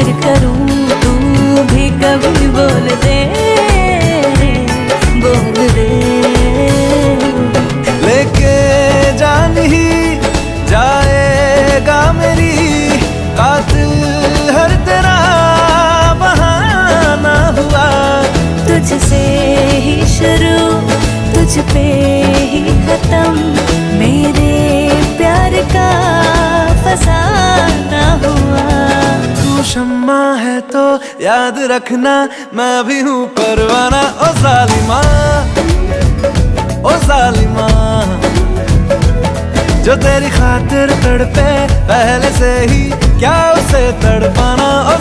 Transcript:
फिर करूं, तू भी कभी बोल दे, बोल दे। लेके जान ही जाएगा मेरी कातिल हर तेरा बहाना हुआ। तुझसे ही शुरू, तुझ पे ही खत्म, मेरे प्यार का फसाना हुआ। तू शम्मा है तो याद रखना, मैं भी हूँ परवाना। ओ जालिमा, ओ जालिमा, जो तेरी खातिर तड़पे पहले से ही क्या उसे तड़पाना। ओ